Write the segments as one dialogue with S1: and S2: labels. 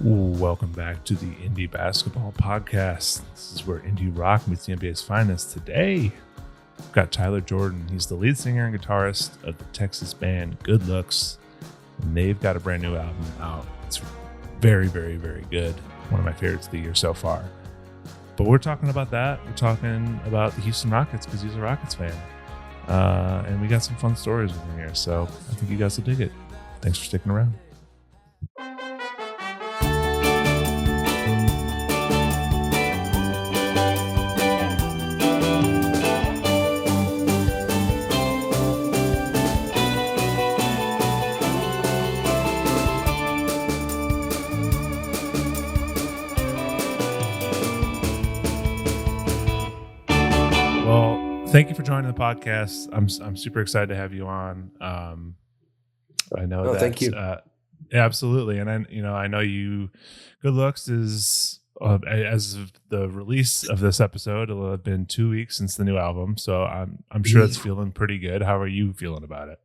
S1: Welcome back to the Indie Basketball Podcast. This is where indie rock meets the NBA's finest. Today, we've got Tyler Jordan. He's the lead singer and guitarist of the Texas band Good Looks, and they've got a brand new album out. It's very, very, very good. One of my favorites of the year so far. But we're talking about that. We're talking about the Houston Rockets because he's a Rockets fan. And we got some fun stories with him here, so I think you guys will dig it. Thanks for sticking around. Thank you for joining the podcast. I'm super excited to have you on. I know that.
S2: Thank you.
S1: Absolutely, and I know you. Good Looks is as of the release of this episode, it'll have been 2 weeks since the new album, so I'm sure it's feeling pretty good. How are you feeling about it?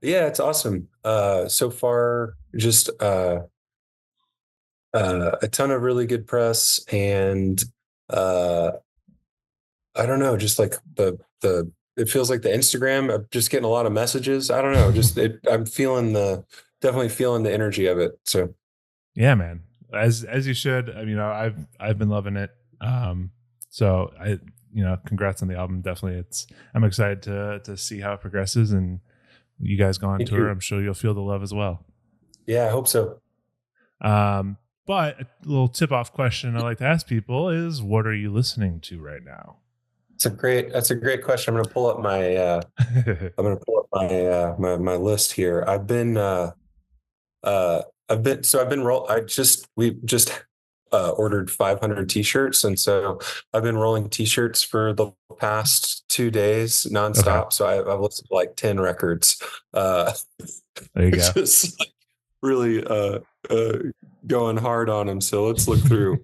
S2: Yeah, it's awesome. So far, just a ton of really good press and. I don't know, just like it feels like the Instagram, I'm just getting a lot of messages. I don't know, I'm definitely feeling the energy of it. So
S1: yeah, man, as you should. I've been loving it. So congrats on the album. Definitely. I'm excited to see how it progresses and you guys go on tour. I'm sure you'll feel the love as well.
S2: Yeah, I hope so.
S1: But a little tip-off question I like to ask people is, what are you listening to right now?
S2: That's a great question. I'm going to pull up my my list here. We just ordered 500 t-shirts. And so I've been rolling t-shirts for the past 2 days nonstop. Okay. So I've listened to like 10 records.
S1: There you go.
S2: Just like really going hard on them. So let's look through.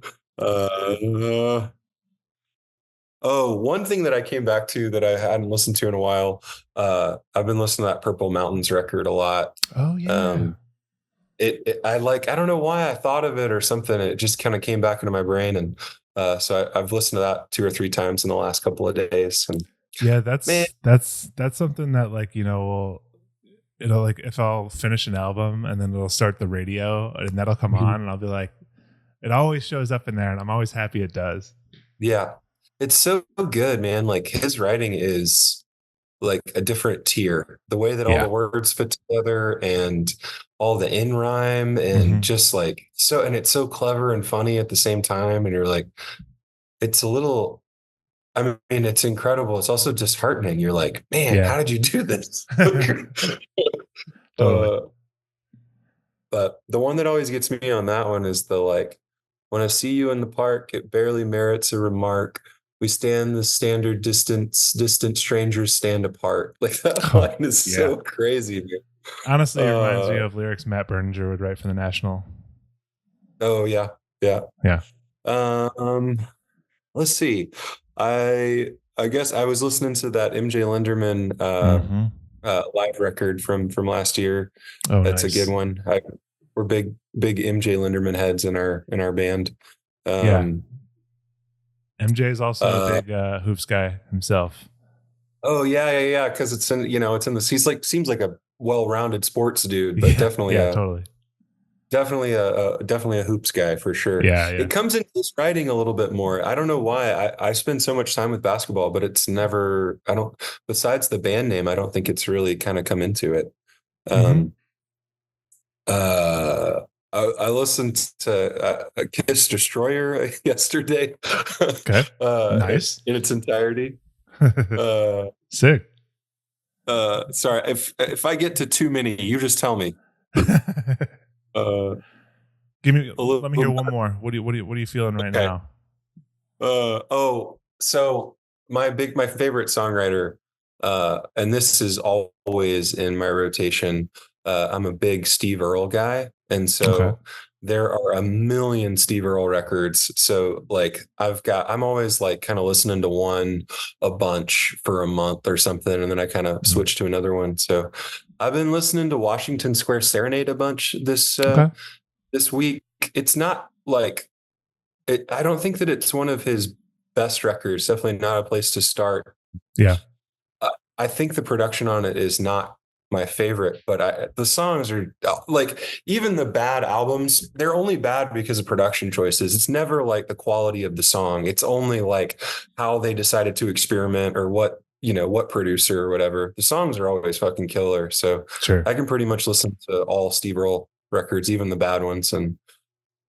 S2: One thing that I came back to that I hadn't listened to in a while. I've been listening to that Purple Mountains record a lot.
S1: Oh yeah.
S2: I don't know why I thought of it or something. It just kind of came back into my brain. And so I've listened to that 2 or 3 times in the last couple of days. And
S1: yeah, that's something that it'll like, if I'll finish an album and then it'll start the radio and that'll come on and I'll be like, it always shows up in there and I'm always happy it does.
S2: Yeah. It's so good, man. Like his writing is like a different tier. The way that all the words fit together and all the in rhyme and just like so, and it's so clever and funny at the same time. And you're like, it's incredible. It's also disheartening. You're like, man, how did you do this?
S1: Totally.
S2: But the one that always gets me on that one is when I see you in the park, it barely merits a remark. We stand the standard distance, distant strangers stand apart. Like that line is so crazy, man.
S1: Honestly, it reminds me of lyrics Matt Berninger would write for the National.
S2: Oh yeah. Let's see. I guess I was listening to that MJ Linderman live record from last year.
S1: Oh,
S2: that's
S1: nice.
S2: A good one. We're big MJ Linderman heads in our band.
S1: MJ is also a big hoops guy himself.
S2: Oh yeah. Because it's in seems like a well-rounded sports dude, but definitely a hoops guy for sure.
S1: Yeah.
S2: It comes into his writing a little bit more. I don't know why. I spend so much time with basketball, but it's never. Besides the band name, I don't think it's really kind of come into it. I listened to Kiss Destroyer yesterday.
S1: Okay. Nice.
S2: In its entirety.
S1: Sick.
S2: Sorry, if I get to too many, you just tell me.
S1: Let me hear one more. What are you feeling right now?
S2: So my favorite songwriter, and this is always in my rotation. I'm a big Steve Earle guy. And so there are a million Steve Earle records. So like I'm always like kind of listening to one a bunch for a month or something. And then I kind of switch to another one. So I've been listening to Washington Square Serenade a bunch this week. it's not like I don't think that it's one of his best records. Definitely not a place to start.
S1: Yeah.
S2: I think the production on it is not my favorite, but the songs are like, even the bad albums, they're only bad because of production choices. It's never like the quality of the song. It's only like how they decided to experiment or what producer or whatever. The songs are always fucking killer. So
S1: Sure.
S2: I can pretty much listen to all Steve Earle records, even the bad ones. And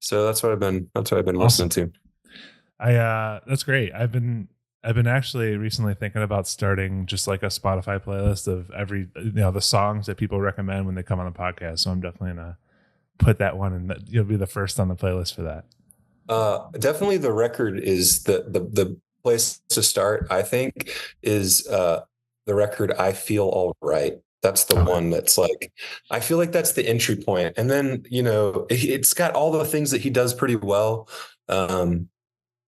S2: so that's what I've been listening
S1: Awesome.
S2: to.
S1: That's great. I've been actually recently thinking about starting just like a Spotify playlist of every, the songs that people recommend when they come on the podcast. So I'm definitely gonna put that one, and you'll be the first on the playlist for that.
S2: Definitely the record is the place to start, I think, is the record I Feel All Right. That's the
S1: Okay.
S2: one that's like, I feel like that's the entry point. And then, it's got all the things that he does pretty well. Um,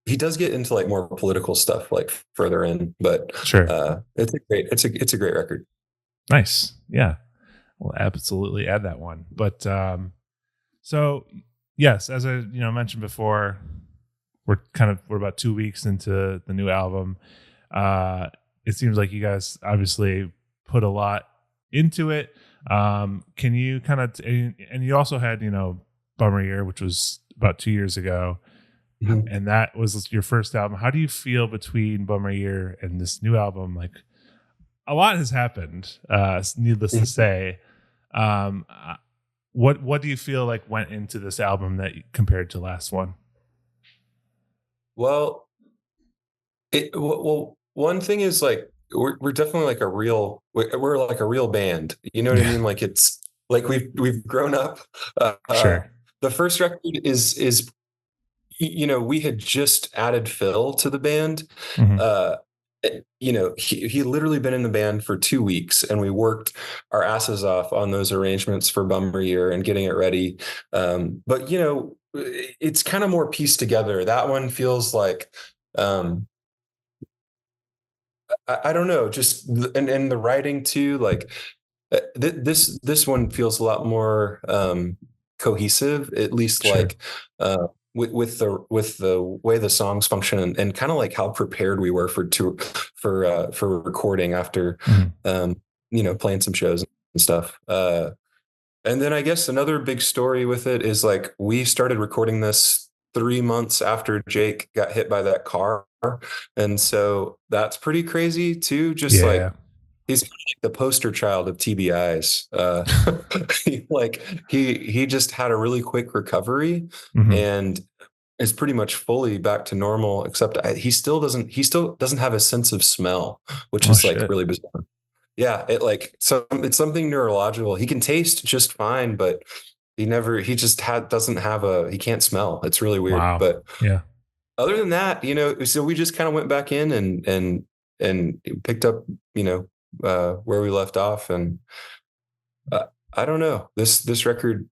S2: he does get into like more political stuff like further in, but
S1: Sure.
S2: it's a great record.
S1: Nice. Yeah. We'll absolutely add that one. But so yes, as I mentioned before, we're about 2 weeks into the new album. It seems like you guys obviously put a lot into it. Can you kind of and you also had Bummer Year, which was about 2 years ago, and that was your first album. How do you feel between Bummer Year and this new album? Like, a lot has happened, needless to say. What do you feel like went into this album that compared to the last one?
S2: Well, one thing is like we're definitely like we're like a real band. You know what I
S1: Yeah,
S2: mean? Like it's like we've grown up.
S1: sure.
S2: The first record is we had just added Phil to the band.
S1: Hmm.
S2: Uh, he literally been in the band for 2 weeks, and we worked our asses off on those arrangements for Bummer Year and getting it ready. But it's kind of more pieced together. That one feels like. I don't know, just and the writing too. Like this one feels a lot more cohesive, at least
S1: Sure.
S2: like with the way the songs function and kind of like how prepared we were for recording after
S1: Hmm.
S2: playing some shows and stuff. And then I guess another big story with it is like we started recording this 3 months after Jake got hit by that car. And so that's pretty crazy too. Just
S1: Yeah.
S2: like he's like the poster child of TBIs. He just had a really quick recovery
S1: Hmm.
S2: and is pretty much fully back to normal, except he still doesn't have a sense of smell, which
S1: Oh
S2: is like
S1: shit.
S2: really bizarre. Yeah, it's something neurological. He can taste just fine, but he just doesn't have he can't smell. It's really weird.
S1: Wow.
S2: But
S1: Yeah.
S2: other than that, so we just kind of went back in and picked up, where we left off. And I don't know, this record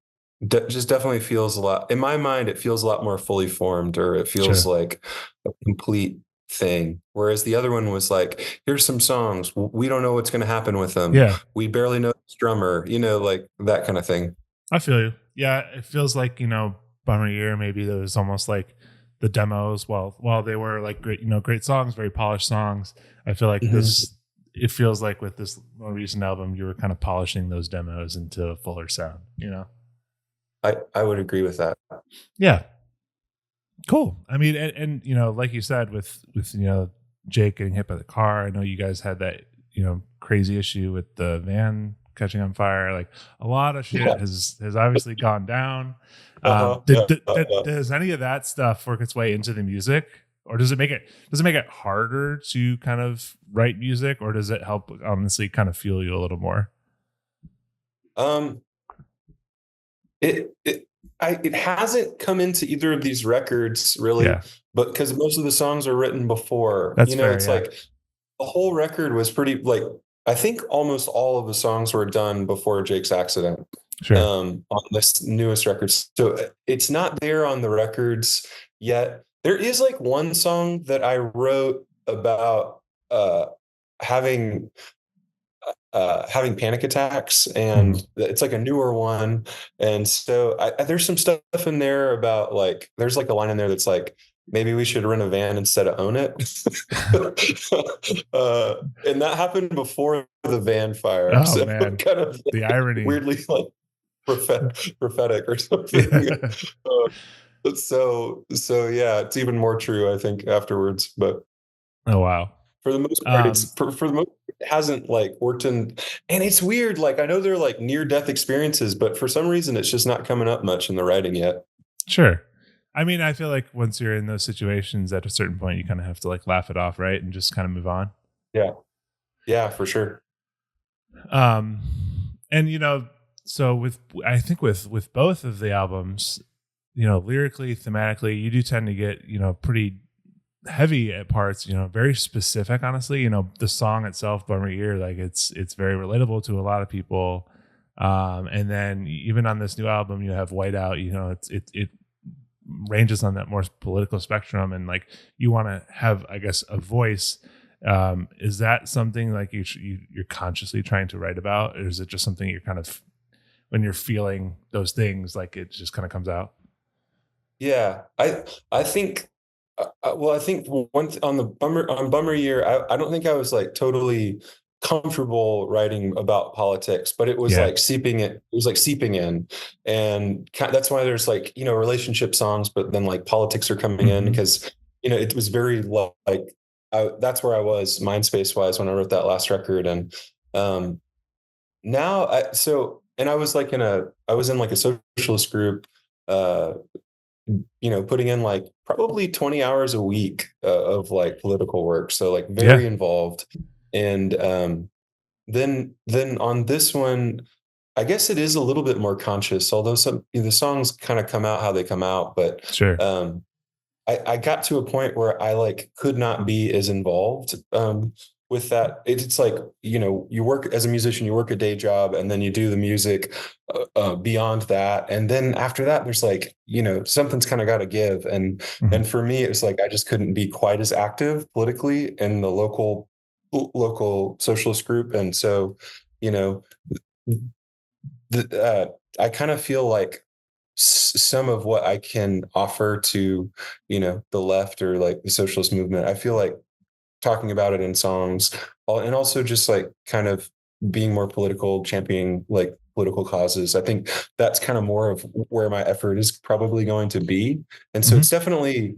S2: just definitely feels a lot, in my mind, it feels a lot more fully formed, or it feels
S1: Sure.
S2: like a complete thing. Whereas the other one was like, here's some songs. We don't know what's going to happen with them.
S1: Yeah.
S2: We barely know this drummer, like that kind of thing.
S1: I feel you. Yeah, it feels like Bummer Year. Maybe there was almost like the demos. While they were like great, great songs, very polished songs. I feel like
S2: Mhm.
S1: this. It feels like with this more recent album, you were kind of polishing those demos into a fuller sound.
S2: I would agree with that.
S1: Yeah. Cool. I mean, and like you said, with Jake getting hit by the car. I know you guys had that crazy issue with the van catching on fire. Like, a lot of
S2: Yeah.
S1: shit has obviously gone down.
S2: Uh-huh. Yeah.
S1: Does any of that stuff work its way into the music, or does it make it harder to kind of write music, or does it help honestly kind of fuel you a little more?
S2: Um, it hasn't come into either of these records really,
S1: Yeah,
S2: but because most of the songs are written before,
S1: that's fair.
S2: it's
S1: Yeah,
S2: like the whole record was pretty like, I think almost all of the songs were done before Jake's accident,
S1: sure.
S2: on this newest record. So it's not there on the records yet. There is like one song that I wrote about having having panic attacks,
S1: Mhm.
S2: and it's like a newer one. And so there's some stuff in there about like, there's like a line in there that's like, maybe we should rent a van instead of own it. And that happened before the van fire.
S1: Oh
S2: So
S1: man,
S2: kind of
S1: the
S2: like,
S1: irony.
S2: weirdly like prophetic or something.
S1: Yeah.
S2: So yeah, it's even more true, I think, afterwards. But
S1: Oh wow.
S2: for the most part,
S1: Um,
S2: for the most part, it hasn't like worked in, and it's weird. Like I know they're like near death experiences, but for some reason it's just not coming up much in the writing yet.
S1: sure. I mean, I feel like once you're in those situations, at a certain point, you kind of have to like laugh it off, right, and just kind of move on.
S2: Yeah. Yeah, for sure.
S1: Um, and so with I think with both of the albums, lyrically, thematically, you do tend to get pretty heavy at parts. Very specific. Honestly, the song itself, "Bummer Year," like it's very relatable to a lot of people. And then even on this new album, you have Whiteout. It ranges on that more political spectrum, and like you want to have, I guess, a voice. Is that something like you're consciously trying to write about, or is it just something you're kind of, when you're feeling those things, like it just kind of comes out?
S2: Yeah, I think well, I think on the bummer year, I don't think I was like totally comfortable writing about politics, but it was
S1: Yeah.
S2: like seeping in, and that's why there's like relationship songs, but then like politics are coming in
S1: Hmm.
S2: because it was very like that's where I was mind space wise when I wrote that last record. And um now and I was like I was in like a socialist group, uh putting in like probably 20 hours a week of like political work. So like
S1: Yeah.
S2: very involved. And then on this one, I guess it is a little bit more conscious, although the songs kind of come out how they come out. But
S1: Sure.
S2: um, I got to a point where I like could not be as involved with that. It's like, you work as a musician, you work a day job, and then you do the music beyond that. And then after that, there's like, something's kind of got to give. And
S1: Hmm.
S2: for me, it's like I just couldn't be quite as active politically in the local socialist group. And so, you know, I kind of feel like some of what I can offer to, the left or like the socialist movement, I feel like talking about it in songs, and also just like kind of being more political, championing like political causes. I think that's kind of more of where my effort is probably going to be. And so
S1: Hmm.
S2: it's definitely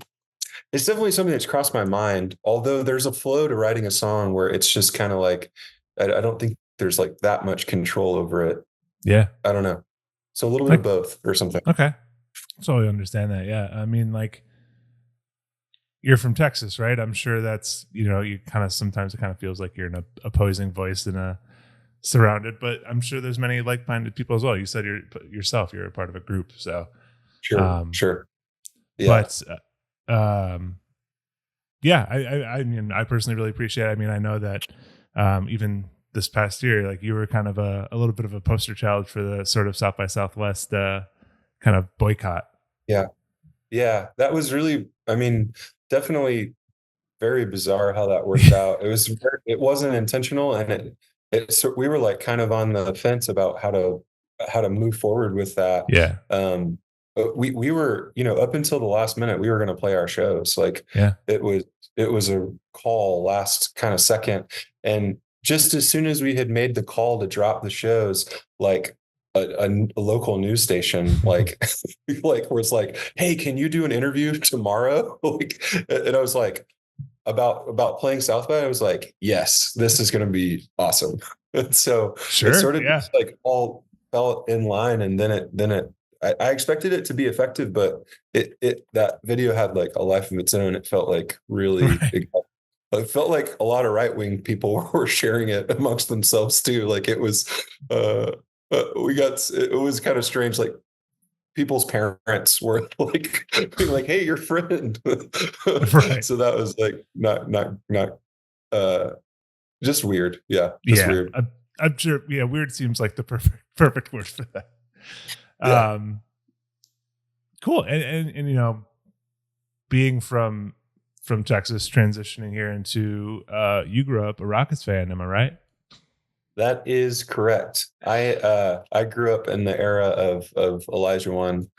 S2: something that's crossed my mind. Although there's a flow to writing a song where it's just kind of like, I don't think there's like that much control over it.
S1: Yeah.
S2: I don't know. So a little bit of
S1: Like,
S2: both or something.
S1: okay. So I understand that. Yeah. I mean, like, you're from Texas, right? I'm sure that's, you kind of, sometimes it kind of feels like you're an opposing voice in a surrounded, but I'm sure there's many like-minded people as well. You said you're a part of a group. So,
S2: Sure,
S1: um,
S2: sure. Yeah,
S1: but, yeah, I mean, I personally really appreciate it. I mean, I know that, even this past year, like you were kind of a little bit of a poster child for the sort of South by Southwest, kind of boycott.
S2: yeah, yeah. That was really, I mean, definitely very bizarre how that worked out. It wasn't intentional, and so we were like kind of on the fence about how to move forward with that.
S1: Yeah.
S2: But we were, up until the last minute, we were going to play our shows. Like
S1: Yeah.
S2: it was it was a call last kind of second, and just as soon as we had made the call to drop the shows, like a local news station like was like, hey, can you do an interview tomorrow? Like, and I was like, about playing South by, I was like, yes, this is going to be awesome. And so it
S1: Sure.
S2: sort of
S1: Yeah.
S2: just like all fell in line, and I expected it to be effective, but that video had like a life of its own. It felt like really,
S1: Right.
S2: it felt like a lot of right wing people were sharing it amongst themselves too. Like it was, uh, it was kind of strange. Like people's parents were like being like, "Hey, your friend."
S1: Right.
S2: So that was like not uh just weird. Yeah, just
S1: Yeah.
S2: weird.
S1: I'm sure. Yeah. Weird seems like the perfect word for that.
S2: Yeah.
S1: Um, cool. And being from Texas, transitioning here into, you grew up a Rockets fan, am I right?
S2: That is correct. I grew up in the era of Elijah One.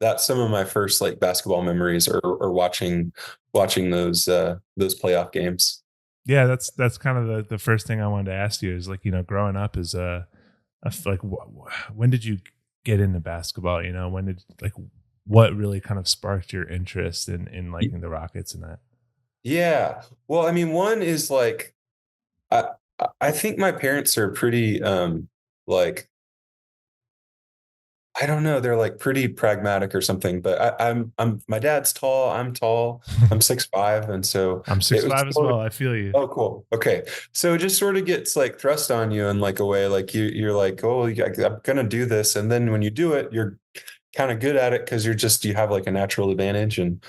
S2: That's some of my first like basketball memories, or watching those playoff games.
S1: Yeah, that's kind of the first thing I wanted to ask you is like, growing up is like when did you get into basketball? When did like what really kind of sparked your interest in liking the Rockets and that?
S2: Yeah. Well, I mean, one is like I I think my parents are pretty like I don't know, they're like pretty pragmatic or something, but I'm my dad's tall, I'm tall, I'm 6'5", and so
S1: I'm six
S2: it was
S1: five as
S2: sort of,
S1: well. I feel you.
S2: oh cool. Okay. So it just sort of gets like thrust on you in like a way, like you're like, oh, I'm gonna do this. And then when you do it, you're kind of good at it because you have like a natural advantage. And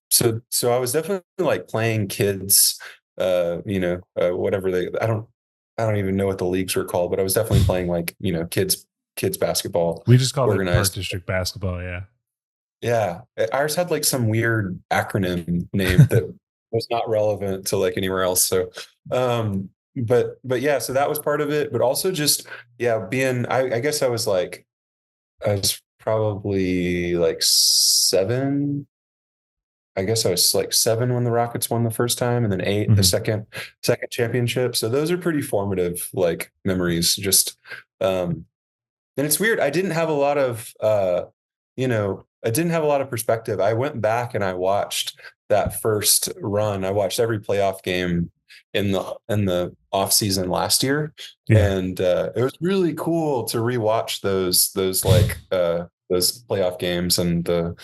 S2: so I was definitely like playing kids, whatever I don't even know what the leagues were called, but I was definitely playing like, kids basketball
S1: We just called it Park
S2: organized.
S1: District basketball. Yeah.
S2: Yeah. Ours had like some weird acronym name that was not relevant to like anywhere else. So, but yeah, so that was part of it, but also just, yeah, I guess I was probably like 7. I guess I was like 7 when the Rockets won the first time, and then 8 the
S1: Mhm.
S2: second championship. So those are pretty formative like memories. Just and it's weird. I didn't have a lot of perspective. I went back and I watched that first run. I watched every playoff game in the off season last year,
S1: Yeah.
S2: and it was really cool to rewatch those playoff games and the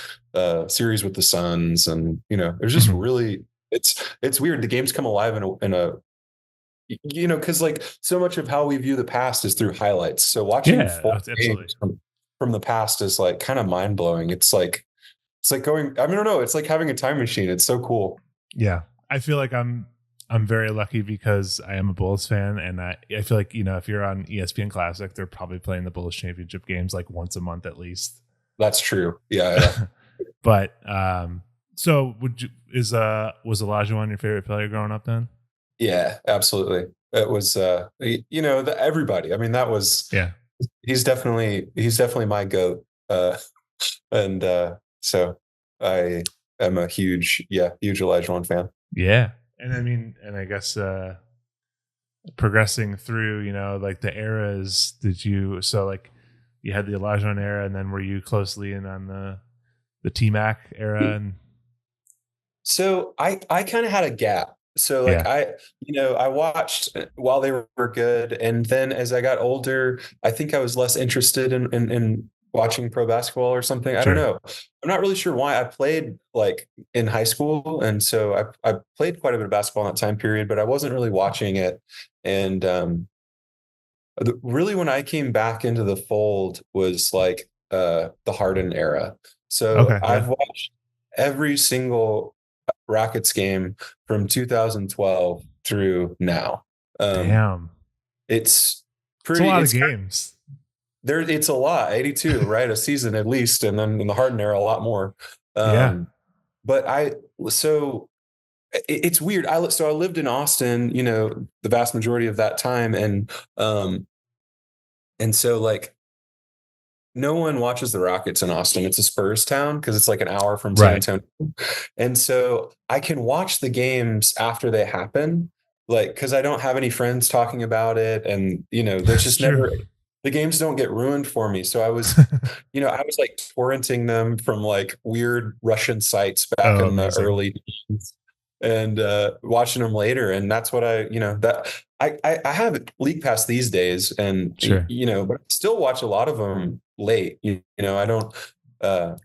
S2: series with the Suns, and it was just
S1: Mhm.
S2: really it's weird. The games come alive in a because like so much of how we view the past is through highlights. So watching
S1: Yeah.
S2: full
S1: Absolutely.
S2: games from the past is like kind of mind blowing. It's like going. I mean, I don't know. It's like having a time machine. It's so cool.
S1: Yeah. I feel like I'm very lucky because I am a Bulls fan, and I feel like if you're on ESPN Classic, they're probably playing the Bulls championship games like once a month at least.
S2: That's true. Yeah, yeah,
S1: But so would you is was Elijah one your favorite player growing up then?
S2: yeah. Absolutely. It was. Everybody. I mean, that was.
S1: Yeah.
S2: He's definitely my goat. And so I am a huge Elijah One fan.
S1: Yeah. And I mean, and I guess progressing through, like the eras, like you had the Elijah era, and then were you closely in on the T Mac era? And
S2: So I kind of had a gap. So like
S1: yeah,
S2: I watched while they were good, and then as I got older, I think I was less interested in watching pro basketball or something. I don't
S1: sure.
S2: know. I'm not really sure why. I played like in high school, and so I played quite a bit of basketball in that time period, but I wasn't really watching it. And really, when I came back into the fold was like the Harden era. So
S1: Okay,
S2: I've
S1: yeah.
S2: watched every single Rockets game from 2012 through now. Um,
S1: Damn.
S2: it's
S1: It's a
S2: pretty.
S1: lot of
S2: It's
S1: games.
S2: there. It's a lot. 82, right? A season at least, and then in the Harden era, a lot more.
S1: Yeah.
S2: Um, but so it's weird. I lived in Austin, the vast majority of that time, and so like no one watches the Rockets in Austin. It's a Spurs town because it's like an hour from San
S1: Right.
S2: Antonio. And so I can watch the games after they happen, like, because I don't have any friends talking about it. And, there's
S1: That's
S2: just
S1: true.
S2: never, the games don't get ruined for me. So I was like torrenting them from like weird Russian sites back
S1: Oh,
S2: in the
S1: amazing.
S2: early teens, and watching them later. And that's what I have League Pass these days, and
S1: Sure.
S2: but I still watch a lot of them late. I don't. Uh,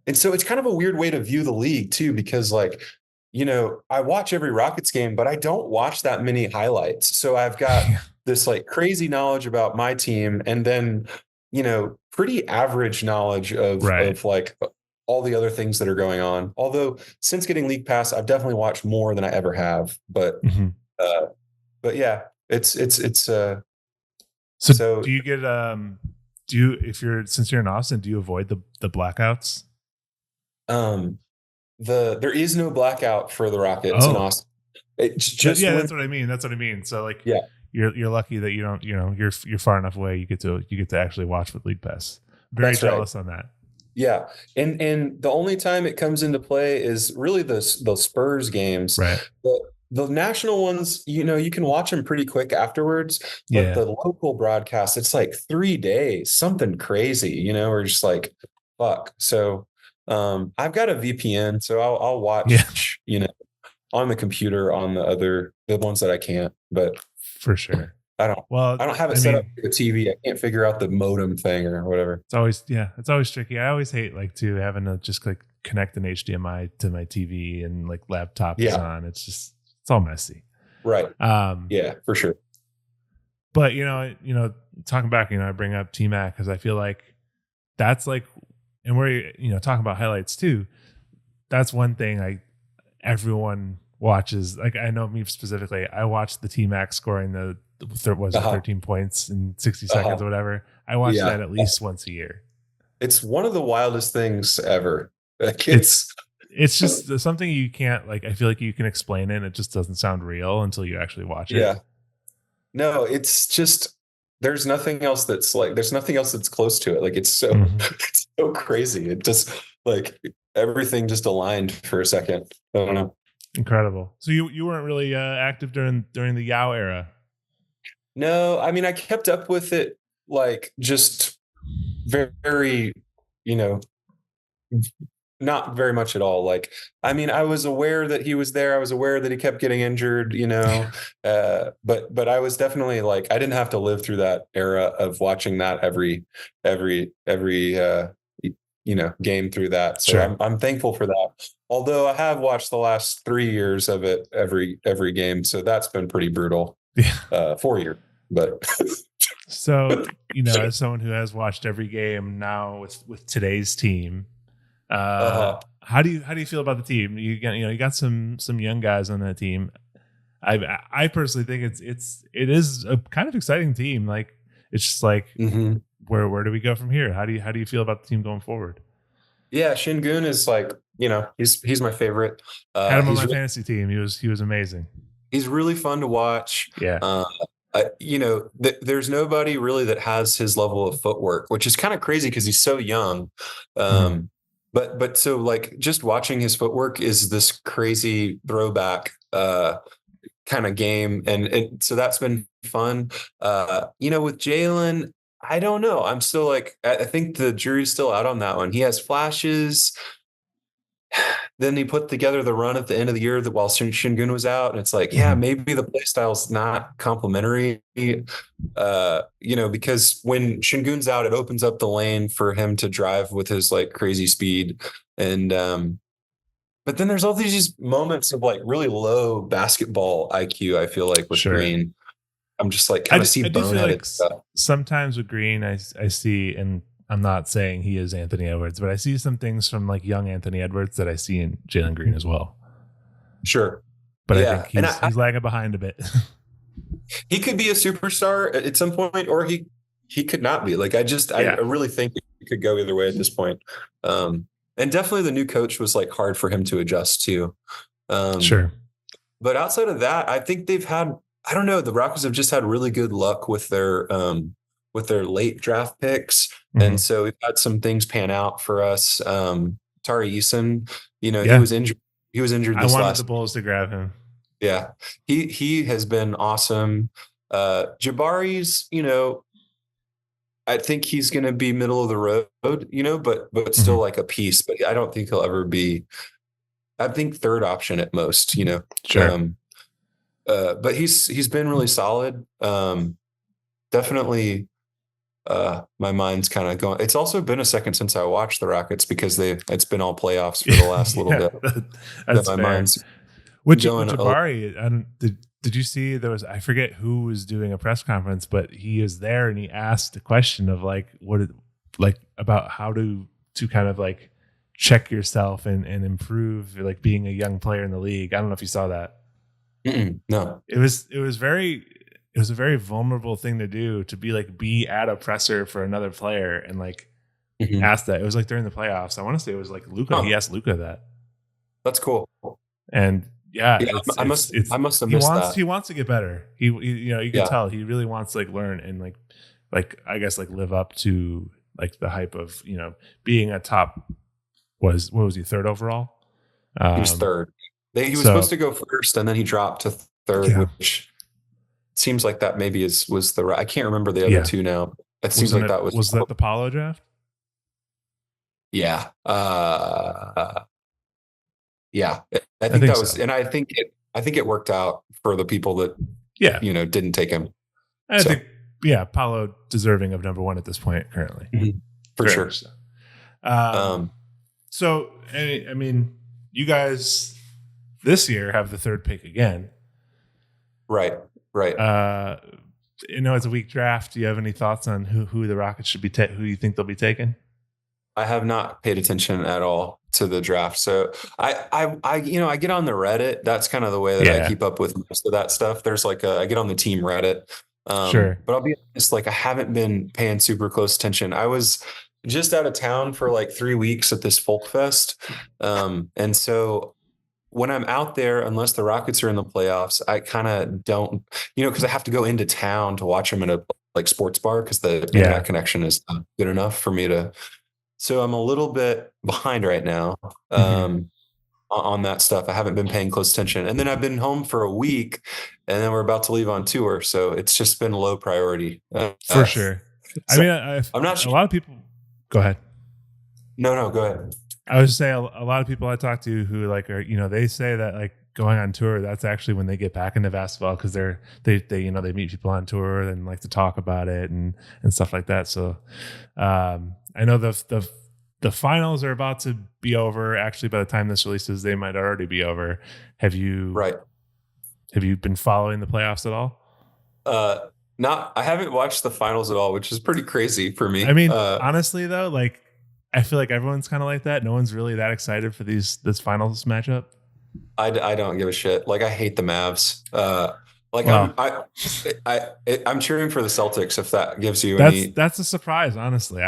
S2: and so it's kind of a weird way to view the league too, because like, I watch every Rockets game, but I don't watch that many highlights. So I've got this like crazy knowledge about my team, and then pretty average knowledge of
S1: Right.
S2: like all the other things that are going on. Although since getting League Pass, I've definitely watched more than I ever have.
S1: Mhm.
S2: Uh, but yeah, it's
S1: So
S2: so
S1: do you get do you if you're since you're in Austin, do you avoid the blackouts?
S2: um there is no blackout for the Rockets in
S1: Oh,
S2: Austin. It's just
S1: yeah,
S2: when
S1: that's what I mean. That's what I mean. So like
S2: yeah.
S1: you're lucky that you don't, you're far enough away. You get to actually watch with League Pass. Very
S2: That's
S1: jealous
S2: right.
S1: on that.
S2: Yeah, and the only time it comes into play is really the Spurs games.
S1: Right.
S2: The national ones, you can watch them pretty quick afterwards, but
S1: Yeah.
S2: the local broadcast, it's like 3 days, something crazy, we're just like, fuck. So I've got a VPN, so I'll
S1: Yeah.
S2: watch, on the computer on the ones that I can't, but
S1: For sure.
S2: I don't
S1: Well,
S2: I don't have it
S1: I
S2: set up
S1: mean,
S2: for the TV. I can't figure out the modem thing or whatever.
S1: it's always tricky. I always hate like having to just like connect an HDMI to my TV and like laptop is
S2: Yeah,
S1: on. It's all messy.
S2: right.
S1: Um,
S2: Yeah, for sure.
S1: but talking back, I bring up T-Mac because I feel like that's like, and we're talking about highlights too. That's one thing everyone watches. Like I know me specifically, I watched the T-Mac scoring the 13 points in 60 seconds or whatever. I watch
S2: Yeah.
S1: that at least once a year.
S2: It's one of the wildest things ever. Like
S1: It's just something you can't like. I feel like you can explain it, and it just doesn't sound real until you actually watch it.
S2: yeah. No, it's just there's nothing else that's close to it. Like it's so it's so crazy. It just like everything just aligned for a second. I don't know.
S1: Incredible. So you weren't really active during the Yao era.
S2: No, I mean I kept up with it like just very, you know, not very much at all. Like, I mean, I was aware that he was there. I was aware that he kept getting injured, but I was definitely like, I didn't have to live through that era of watching that every game through that. So
S1: Sure.
S2: I'm thankful for that. Although I have watched the last 3 years of it every game. So that's been pretty brutal.
S1: Yeah.
S2: 4 years, but
S1: So, as someone who has watched every game now with today's team, how do you feel about the team? You got some young guys on that team. I personally think it is a kind of exciting team. Like it's just like where do we go from here? How do you feel about the team going forward?
S2: Yeah, Shingun is like, he's my favorite.
S1: Had him on my fantasy team. He was amazing.
S2: He's really fun to watch.
S1: Yeah.
S2: There's nobody really that has his level of footwork, which is kind of crazy because he's so young. But so like just watching his footwork is this crazy throwback kind of game. And so that's been fun. With Jalen, I don't know. I'm still like, I think the jury's still out on that one. He has flashes. Then he put together the run at the end of the year that while Shingun was out, and it's like, yeah, maybe the play style's not complementary, because when Shingun's out, it opens up the lane for him to drive with his like crazy speed. And but then there's all these moments of like really low basketball IQ, I feel like with Green. I'm just like kind of see boneheaded stuff.
S1: Sometimes with Green, I see, and I'm not saying he is Anthony Edwards, but I see some things from like young Anthony Edwards that I see in Jalen Green as well.
S2: Sure.
S1: But yeah. I think he's lagging behind a bit.
S2: He could be a superstar at some point, or he could not be. Like, I really think it could go either way at this point. And definitely the new coach was like hard for him to adjust to.
S1: Sure.
S2: But outside of that, I think they've had, I don't know, the Rockets have just had really good luck with their late draft picks. And so we've had some things pan out for us. Tari Eason, he was injured. He was injured.
S1: I wanted the Bulls to grab him.
S2: Yeah, he has been awesome. Jabari's, I think he's going to be middle of the road, but still like a piece. But I don't think he'll ever be. I think third option at most.
S1: Sure.
S2: But he's been really solid. Definitely. My mind's kind of going. It's also been a second since I watched the Rockets because it's been all playoffs for the last little bit.
S1: That's
S2: my
S1: fair.
S2: mind's
S1: With
S2: going.
S1: Jabari, did you see there was, I forget who was doing a press conference, but he is there and he asked a question of like about how to kind of like check yourself and improve, like being a young player in the league. I don't know if you saw that.
S2: No,
S1: it was a very vulnerable thing to do, to be at a presser for another player and like ask that. It was like during the playoffs. I want to say it was like Luka. He asked Luka that.
S2: That's cool.
S1: And Yeah,
S2: Yeah,
S1: it's
S2: I must
S1: it's
S2: I must have
S1: he
S2: missed
S1: wants
S2: that.
S1: he wants to get better. You know, you can
S2: Yeah,
S1: tell he really wants to like learn and like I guess like live up to like the hype of, you know, being a top what was he, third overall?
S2: he was
S1: Um
S2: third. He was supposed
S1: so
S2: to go first, and then he dropped to third,
S1: yeah.
S2: which seems like that maybe was the right. I can't remember the other
S1: Yeah.
S2: two now. It seems like that was
S1: Was that the Apollo draft?
S2: yeah. Yeah, I
S1: I
S2: think
S1: think
S2: that was,
S1: so.
S2: and I think it worked out for the people that
S1: Yeah.
S2: didn't take him.
S1: I think
S2: So
S1: yeah, Apollo deserving of number 1 at this point currently.
S2: for
S1: Very
S2: sure.
S1: much so. Um,
S2: Um,
S1: so I mean, you guys this year have the third pick again.
S2: right, right.
S1: You know, it's a weak draft. Do you have any thoughts on who the Rockets should be who you think they'll be taking?
S2: I have not paid attention at all to the draft. So I get on the Reddit. That's kind of the way that I
S1: Yeah,
S2: keep up with most of that stuff. There's like I get on the team Reddit.
S1: sure.
S2: But I'll be honest, like I haven't been paying super close attention. I was just out of town for like 3 weeks at this folk fest. And so when I'm out there, unless the Rockets are in the playoffs, I kind of don't, because I have to go into town to watch them in a like sports bar because the internet
S1: Yeah.
S2: connection is not good enough for me to. So I'm a little bit behind right now
S1: Mm-hmm.
S2: on that stuff. I haven't been paying close attention, and then I've been home for a week, and then we're about to leave on tour. So it's just been low priority.
S1: For sure. I
S2: So
S1: mean,
S2: I'm not
S1: a
S2: sure.
S1: lot of people. Go ahead.
S2: No, go ahead.
S1: I was just saying a lot of people I talk to who like are, you know, they say that like going on tour, that's actually when they get back into basketball because they you know, they meet people on tour and like to talk about it and stuff like that. So I know the finals are about to be over. Actually, by the time this releases, they might already be over. Have you
S2: Right.
S1: been following the playoffs at all?
S2: Uh, Not. I haven't watched the finals at all, which is pretty crazy for
S1: I
S2: me.
S1: mean, honestly though, like I feel like everyone's kind of like that. No one's really that excited for this finals matchup.
S2: I don't give a shit. Like I hate the Mavs. Like
S1: Well,
S2: I'm cheering for the Celtics if that gives you
S1: that's
S2: any.
S1: a surprise, honestly.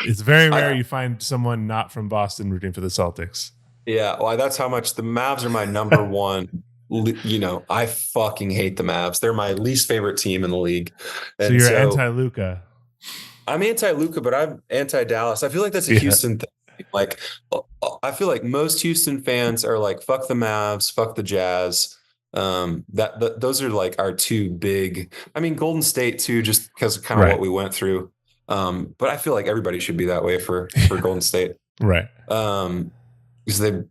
S1: It's very rare
S2: I
S1: you find someone not from Boston rooting for the Celtics.
S2: Yeah, well, that's how much the Mavs are my number one. I fucking hate the Mavs. They're my least favorite team in the league,
S1: So
S2: and
S1: you're
S2: so
S1: anti-Luca.
S2: I'm anti Luca, but I'm anti Dallas. I feel like that's a
S1: Yeah.
S2: Houston thing. Like, I feel like most Houston fans are like, "Fuck the Mavs, fuck the Jazz." Those are like our two big. I mean, Golden State too, just because of kind of what
S1: Right.
S2: we went through. But I feel like everybody should be that way for Golden State.
S1: Right.
S2: Because they,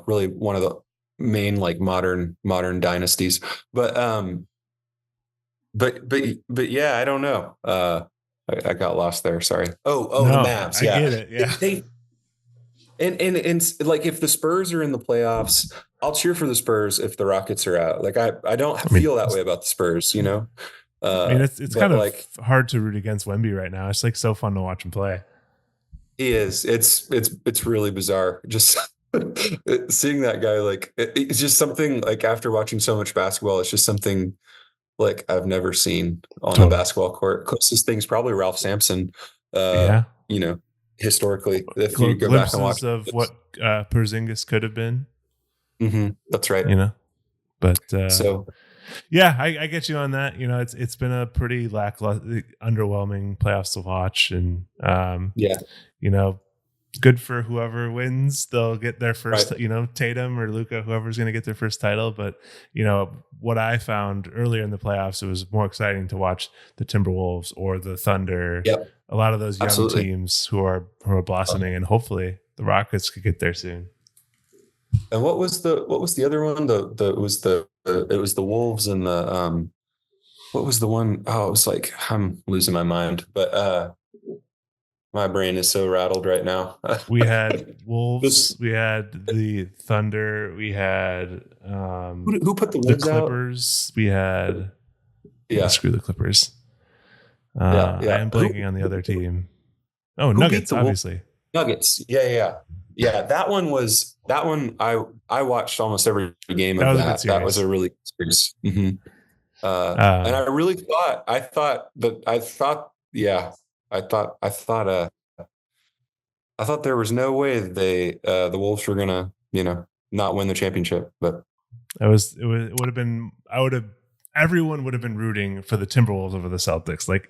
S2: really one of the main like modern dynasties. But but yeah, I don't know. I got lost there. Sorry. The
S1: No,
S2: Mavs.
S1: I
S2: Yeah,
S1: get it. Yeah.
S2: they and like if the Spurs are in the playoffs, I'll cheer for the Spurs if the Rockets are out. Like I don't
S1: I mean,
S2: feel that way about the Spurs.
S1: it's
S2: But
S1: kind of
S2: like
S1: hard to root against Wemby right now. It's like so fun to watch him play.
S2: he is. It's really bizarre. Just seeing that guy, like it's just something like after watching so much basketball, it's just something like I've never seen on the
S1: Totally.
S2: basketball court. Closest thing's probably Ralph Sampson. Uh,
S1: Yeah.
S2: you know, Historically, if you go back and watch
S1: Glimpses of what Porzingis could have been,
S2: that's right.
S1: you know. But
S2: So
S1: yeah, I get you on that. You know, it's been a pretty lackluster, underwhelming playoffs to watch, and
S2: yeah,
S1: you know, good for whoever wins. They'll get their first,
S2: right.
S1: you know, Tatum or Luca, whoever's going to get their first title. But you know, what I found earlier in the playoffs, it was more exciting to watch the Timberwolves or the Thunder.
S2: Yep,
S1: A lot of those young
S2: absolutely.
S1: teams who are blossoming, and hopefully the Rockets could get there soon.
S2: And what was the other one? It was the Wolves and the what was the one? Oh, it was like I'm losing my mind, but my brain is so rattled right now.
S1: We had Wolves, we had the Thunder, we had
S2: who put the
S1: the
S2: Wolves out?
S1: Clippers, we had
S2: Yeah,
S1: screw the Clippers.
S2: yeah,
S1: I
S2: yeah.
S1: am blanking on the other team. Oh,
S2: Who beat
S1: Nuggets,
S2: the Wolves?
S1: obviously.
S2: Nuggets. Yeah. That one. I watched almost every game
S1: That
S2: of
S1: was a good
S2: that. That was a
S1: series.
S2: really good series. And
S1: Um,
S2: I really thought. Yeah. I thought there was no way the Wolves were gonna not win the championship, but
S1: It would have been. Everyone would have been rooting for the Timberwolves over the Celtics, like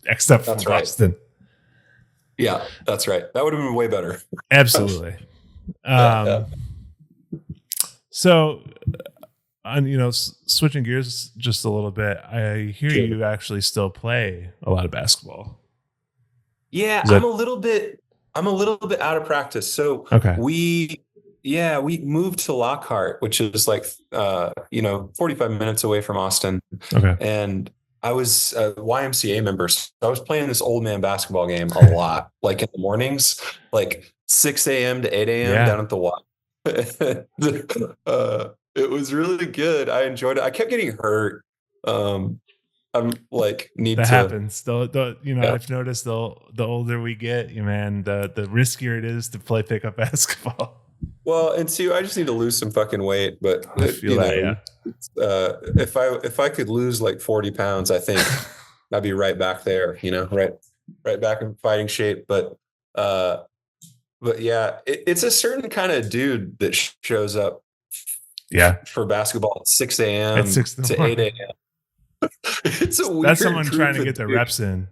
S1: except for Boston.
S2: Yeah, that's right. That would have been way better.
S1: Absolutely.
S2: Yeah.
S1: So, switching gears just a little bit, I hear you actually still play a lot of basketball.
S2: Yeah, I'm a little bit out of practice. So we moved to Lockhart, which is like 45 minutes away from Austin.
S1: Okay.
S2: And I was a YMCA member. So I was playing this old man basketball game a lot, like in the mornings, like 6 a.m. to 8 a.m. down at the Y. It was really good. I enjoyed it. I kept getting hurt. I'm like
S1: happens. I've noticed the older we get, man, the riskier it is to play pickup basketball.
S2: Well, and two, I just need to lose some fucking weight. But
S1: I feel
S2: if I could lose like 40 pounds, I think I'd be right back there. Right back in fighting shape. But yeah, it's a certain kind of dude that shows up.
S1: Yeah,
S2: for basketball at 6 a.m. to 8 a.m. It's a weird.
S1: That's someone trying to get their reps in.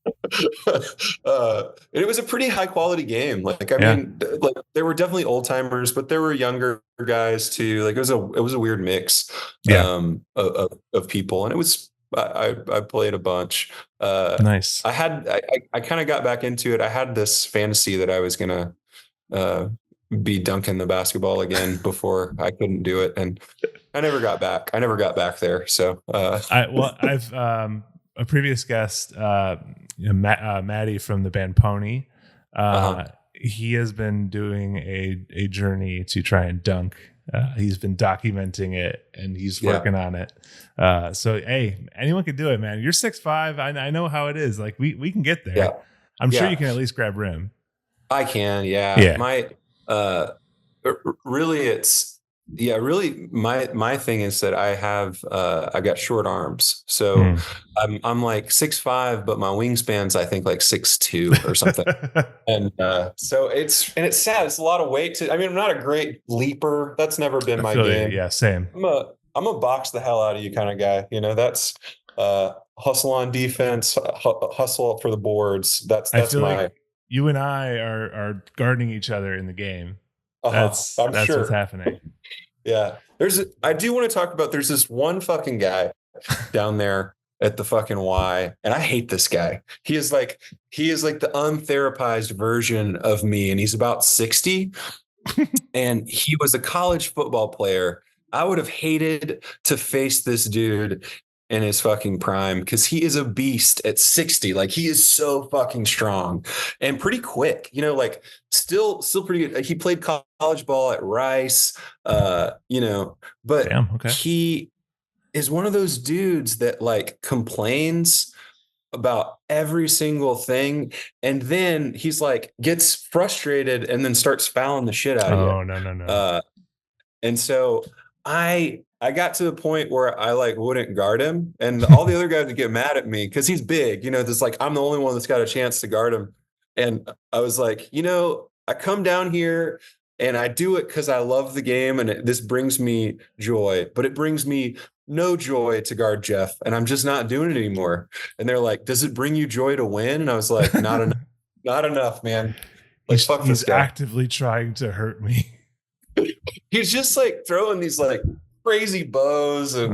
S2: And it was a pretty high quality game. Like, I mean, like there were definitely old timers, but there were younger guys too. Like it was a weird mix of people. And it was, I played a bunch.
S1: Nice.
S2: I kind of got back into it. I had this fantasy that I was going to, be dunking the basketball again before I couldn't do it. And I never got back there. So,
S1: I've, a previous guest, Maddie from the band Pony, he has been doing a journey to try and dunk. He's been documenting it and he's working on it. So, hey, anyone can do it, man. You're 6'5". I know how it is. Like we can get there. Yeah. I'm sure you can at least grab rim.
S2: I can. Yeah. Really my thing is that I've got short arms. So I'm like 6'5", but my wingspan's I think like 6'2" or something. And so it's sad. It's a lot of weight I'm not a great leaper. That's never been my game.
S1: Yeah, same.
S2: I'm a box the hell out of you kind of guy. that's hustle on defense, hustle for the boards. That's my
S1: like you and I are guarding each other in the game. That's what's happening.
S2: Yeah. I do want to talk about, there's this one fucking guy down there at the fucking Y, and I hate this guy. He is like the untherapized version of me, and he's about 60 and he was a college football player. I would have hated to face this dude in his fucking prime because he is a beast at 60. Like he is so fucking strong and pretty quick, like still pretty good. He played college ball at Rice, but he is one of those dudes that like complains about every single thing. And then he's like, gets frustrated and then starts fouling the shit out of you.
S1: Oh, no.
S2: And so I got to the point where I like wouldn't guard him, and all the other guys would get mad at me because he's big, this like I'm the only one that's got a chance to guard him. And I was like, I come down here and I do it because I love the game and this brings me joy, but it brings me no joy to guard Jeff, and I'm just not doing it anymore. And they're like, does it bring you joy to win? And I was like, not enough, man. Like, fuck this guy.
S1: He's actively trying to hurt me.
S2: He's just like throwing these like crazy bows and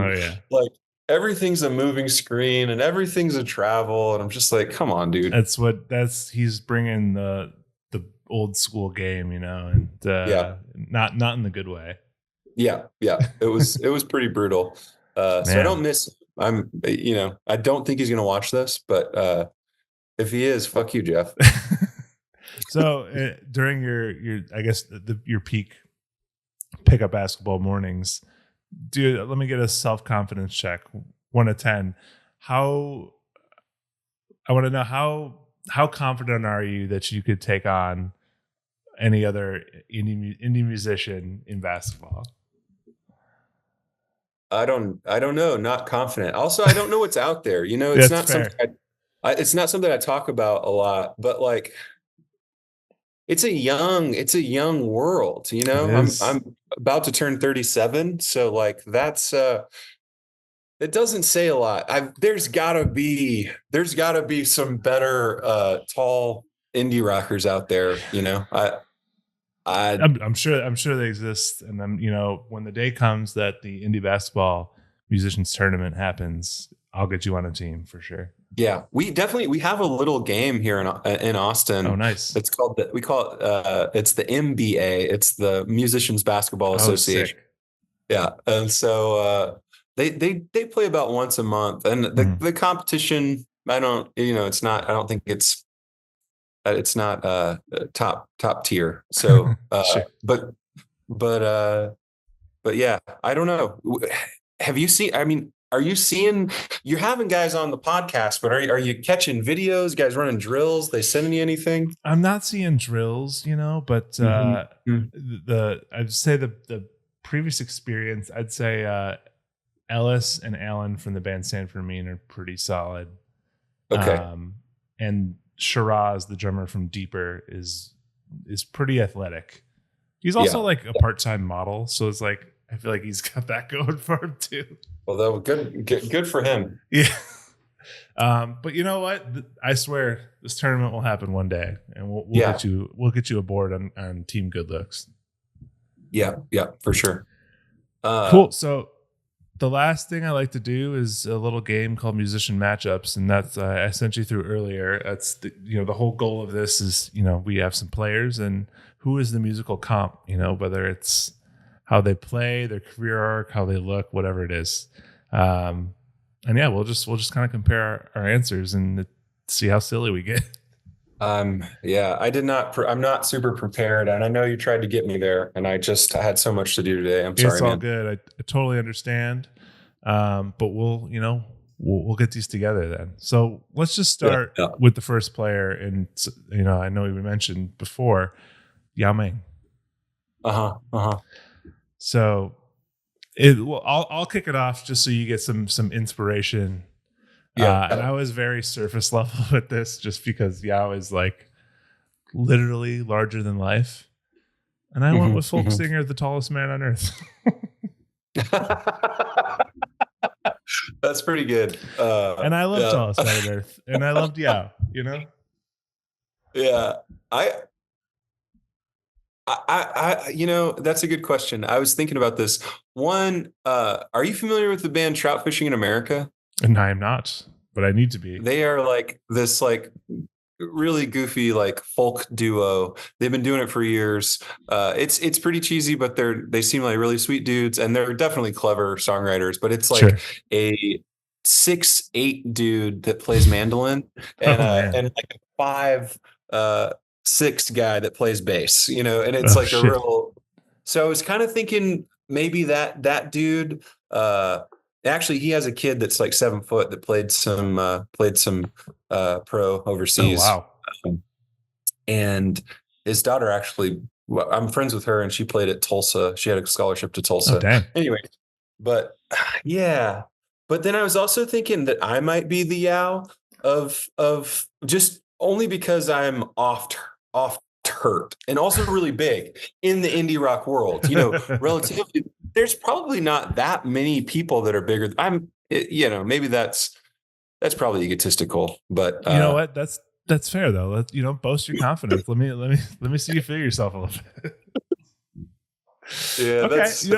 S2: like everything's a moving screen and everything's a travel, and I'm just like, come on, dude.
S1: He's bringing the old school game, and not in the good way.
S2: Yeah it was pretty brutal. So I don't miss him. I don't think he's gonna watch this, but if he is, fuck you, Jeff.
S1: So during your I guess your peak pickup basketball mornings, dude, let me get a self-confidence check. 1 to 10. I want to know how confident are you that you could take on any other indie musician in basketball?
S2: I don't know. Not confident. Also, I don't know what's out there. It's not fair. It's not something I talk about a lot, but like it's a young world, you
S1: It
S2: know.
S1: is.
S2: I'm about to turn 37, so like that's it doesn't say a lot. There's gotta be some better tall indie rockers out there, you know. I
S1: I'm sure they exist, and I'm when the day comes that the indie basketball musicians tournament happens, I'll get you on a team for sure.
S2: Yeah, we have a little game here in
S1: Oh,
S2: Austin.
S1: nice.
S2: It's called we call it it's the MBA. It's the Musicians Basketball
S1: Oh,
S2: Association.
S1: sick.
S2: Yeah, and so they play about once a month, and
S1: Mhm.
S2: the competition. I don't it's not. I don't think it's not top tier. So
S1: Sure.
S2: but uh but yeah, I don't know. Have you seen? I mean, are you seeing? You're having guys on the podcast, but are you catching videos? Guys running drills? They sending you anything?
S1: I'm not seeing drills, but
S2: Hmm.
S1: the I'd say the previous experience, I'd say Ellis and Alan from the band San Fermin are pretty solid.
S2: Okay.
S1: Um, and Shiraz, the drummer from Deeper, is pretty athletic. He's also
S2: Yeah.
S1: like a part-time model, so it's like I feel like he's got that going for him too.
S2: Although good for him.
S1: Yeah. But you know what? I swear this tournament will happen one day, and
S2: Yeah.
S1: we'll get you aboard on Team Good Looks.
S2: Yeah. Yeah. For sure.
S1: Cool. So the last thing I like to do is a little game called Musician Matchups, and that's I sent you through earlier. That's the whole goal of this is we have some players and who is the musical comp. Whether it's how they play, their career arc, how they look, whatever it is. And yeah, we'll just kind of compare our answers and see how silly we get.
S2: Yeah, I'm not super prepared, and I know you tried to get me there, and I had so much to do today. I'm
S1: It's
S2: sorry,
S1: all
S2: man.
S1: good. I totally understand. But we'll get these together then. So let's just
S2: Yeah.
S1: start
S2: Yeah.
S1: with the first player. And I know we mentioned before Yao Ming.
S2: Uh-huh. Uh-huh.
S1: So I'll kick it off just so you get some inspiration.
S2: Yeah.
S1: And I was very surface level with this just because Yao is like literally larger than life. And I went
S2: Hmm.
S1: with folk singer, the tallest man on earth.
S2: That's pretty good.
S1: And I love
S2: Yeah.
S1: tallest man on earth. And I loved Yao.
S2: Yeah. I, that's a good question. I was thinking about this. One, are you familiar with the band Trout Fishing in America?
S1: And I am not, but I need to be.
S2: They are like this like really goofy like folk duo. They've been doing it for years. It's pretty cheesy, but they seem like really sweet dudes, and they're definitely clever songwriters. But it's like
S1: Sure.
S2: a 6'8" dude that plays mandolin,
S1: Oh man.
S2: and like a 5'6" guy that plays bass. And it's
S1: Oh
S2: like a
S1: shit.
S2: real. So I was kind of thinking maybe that dude. Actually, he has a kid that's like 7 foot that played some pro
S1: Oh
S2: overseas.
S1: wow.
S2: Um, and his daughter actually, well, I'm friends with her, and she played at Tulsa. She had a scholarship to
S1: Oh
S2: Tulsa.
S1: dang.
S2: Anyway, but yeah. But then I was also thinking that I might be the Yao of just only because I'm oft hurt and also really big in the indie rock world. Relatively, there's probably not that many people that are bigger. Maybe that's probably egotistical, but
S1: You know what? That's fair though. Boast your confidence. Let me see you feel yourself a little bit.
S2: yeah,
S1: Okay. I
S2: that's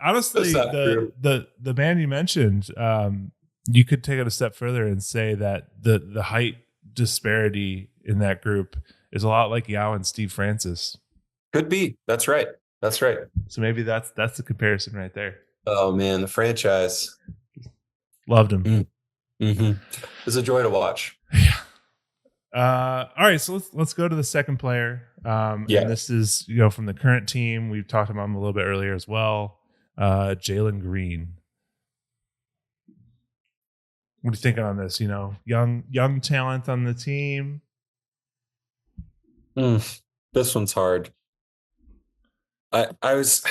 S1: honestly
S2: not true.
S1: the band you mentioned, you could take it a step further and say that the height disparity in that group is a lot like Yao and Steve Francis.
S2: Could be. That's right. That's right.
S1: So maybe that's the comparison right there.
S2: Oh man, the franchise.
S1: Loved him.
S2: Mm-hmm. It's a joy to watch.
S1: Yeah. All right, so let's go to the second player.
S2: Yeah.
S1: And this is from the current team. We've talked about him a little bit earlier as well. Jalen Green. What are you thinking on this? Young talent on the team.
S2: This one's hard. I was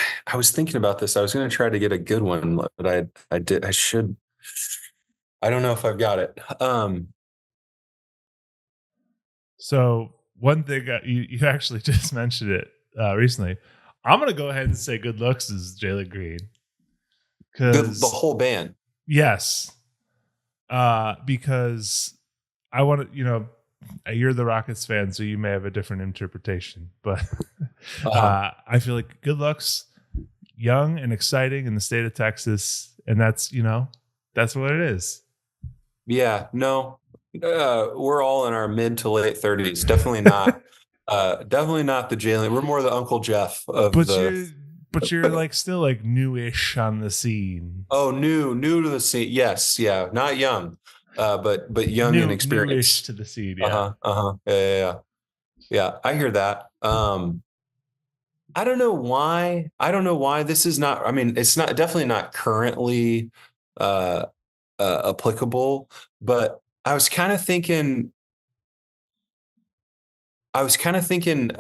S2: thinking about this. I was going to try to get a good one, but I should. I don't know if I've got it.
S1: So one thing you actually just mentioned it recently. I'm gonna go ahead and say Good Looks is Jalen Green
S2: The
S1: because
S2: whole band.
S1: yes, because I want to, you're the Rockets fan, so you may have a different interpretation, but I feel like Good Looks, young and exciting in the state of Texas, and that's what it is.
S2: Yeah, no, we're all in our mid to late 30s. Definitely not. Definitely not the Jalen. We're more the Uncle Jeff of
S1: But
S2: the.
S1: you're like still like newish on the scene.
S2: Oh, new to the scene. Yes, yeah, not young, but young and
S1: Newish
S2: experienced.
S1: to the scene,
S2: Uh
S1: yeah.
S2: huh. Uh huh. Yeah. I hear that. I don't know why. I don't know why this is not. I mean, it's not definitely not currently uh, applicable. But I was kind of thinking. I was kind of thinking.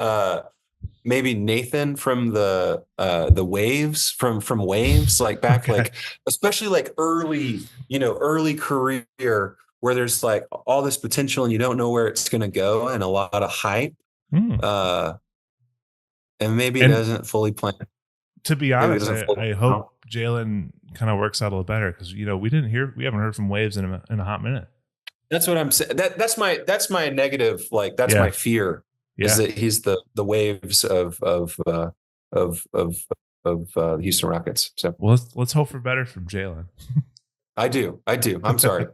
S2: Maybe Nathan from the Waves from Waves, like back,
S1: Okay.
S2: like especially like early career where there's like all this potential and you don't know where it's going to go and a lot of hype.
S1: Hmm.
S2: Uh, and maybe it
S1: And
S2: doesn't fully plan.
S1: to be
S2: Maybe it
S1: honest,
S2: doesn't fully.
S1: I hope Jalen kind of works out a little better because we haven't heard from Waves in a hot minute.
S2: That's what I'm saying. That's my negative. Like that's
S1: Yeah,
S2: my fear is
S1: yeah.
S2: that he's the Waves of Houston Rockets. So
S1: Well, let's hope for better from Jalen.
S2: I do. I'm sorry.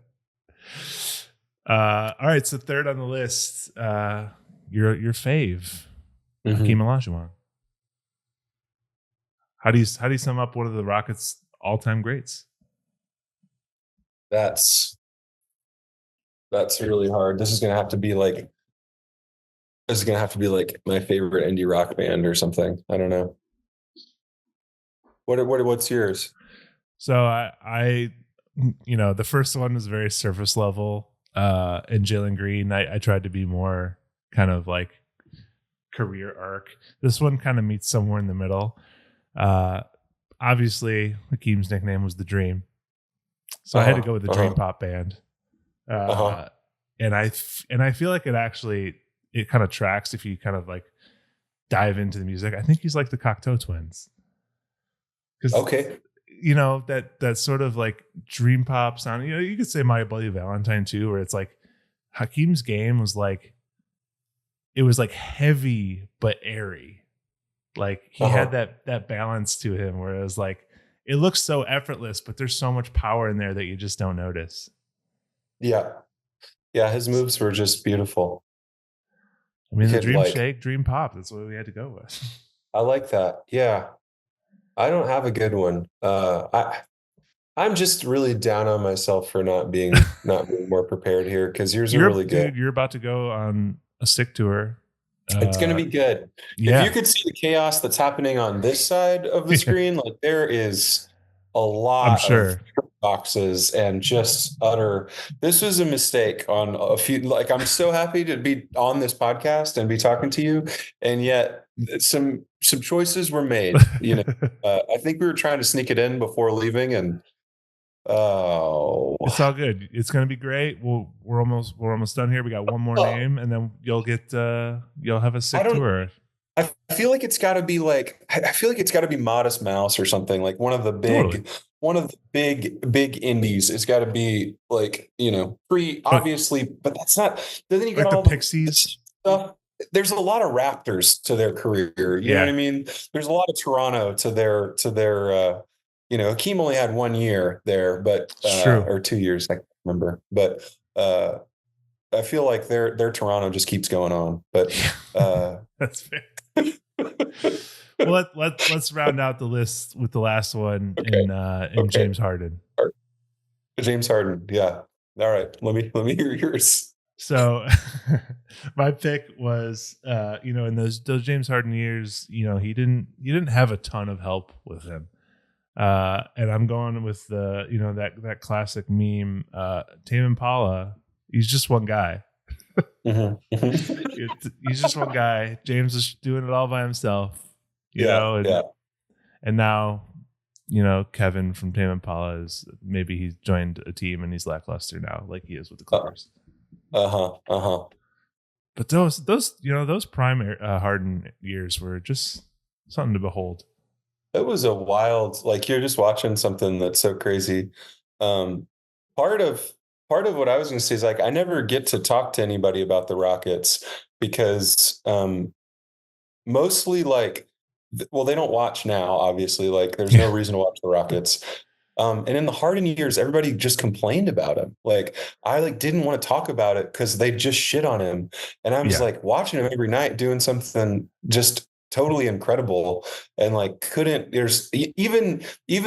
S1: All right, so third on the list, your fave,
S2: Mhm.
S1: Hakeem Olajuwon. How do you sum up one of the Rockets' all-time greats?
S2: That's really hard. This is gonna have to be like my favorite indie rock band or something. I don't know. What's yours?
S1: So I the first one was very surface level. In Jalen Green, I tried to be more kind of like career arc. This one kind of meets somewhere in the middle. Uh, Obviously, Hakeem's nickname was the Dream, so I had to go with the Dream Pop Band. And I feel like it kind of tracks if you kind of like dive into the music. I think he's like the Cocteau Twins.
S2: Okay.
S1: That sort of like dream pop sound. You could say My Bloody Valentine too, where it's like Hakeem's game was like it was like heavy but airy. Like he had that balance to him where it was like it looks so effortless, but there's so much power in there that you just don't notice.
S2: Yeah. Yeah, his moves were just beautiful.
S1: I mean, the Dream Shake, Dream Pop, that's what we had to go with.
S2: I like that. Yeah. I don't have a good one. I'm just really down on myself for not being more prepared here because yours are really good.
S1: Dude, you're about to go on a sick tour.
S2: It's going to be good.
S1: Yeah.
S2: If you could see the chaos that's happening on this side of the screen, like there is a lot of boxes and just utter. This was a mistake on a few. Like I'm so happy to be on this podcast and be talking to you, and yet some choices were made. I think we were trying to sneak it in before leaving, and
S1: it's all good. It's gonna be great. We're almost done here. We got one more name, and then you'll have a sick tour.
S2: I feel like it's got to be Modest Mouse or something, like one of the big indies. It's got to be like free, obviously, but that's not. Then you
S1: like
S2: got all
S1: the Pixies
S2: stuff. There's a lot of Raptors to their career. You know what I mean? There's a lot of Toronto to their. Hakeem only had 1 year there, but or 2 years, I can't remember. But I feel like their Toronto just keeps going on. But
S1: that's fair. Well, let's round out the list with the last one in James Harden.
S2: James Harden, yeah. All right, let me hear yours.
S1: So my pick was in those James Harden years, he didn't have a ton of help with him. And I'm going with the that classic meme, Tame Impala. He's just one guy. He's just one guy. James is doing it all by himself. And now, Kevin from Tame Impala maybe he's joined a team and he's lackluster now, like he is with the Clippers. But those prime Harden years were just something to behold.
S2: It was a wild, like you're just watching something that's so crazy. Um, part of part of what I was going to say is like I never get to talk to anybody about the Rockets because mostly like well they don't watch now obviously like there's no
S1: Yeah,
S2: reason to watch the Rockets. And in the Harden years, everybody just complained about him. Like I like didn't want to talk about it because they just shit on him. And I was
S1: yeah,
S2: like watching him every night doing something just totally incredible. And like couldn't there's even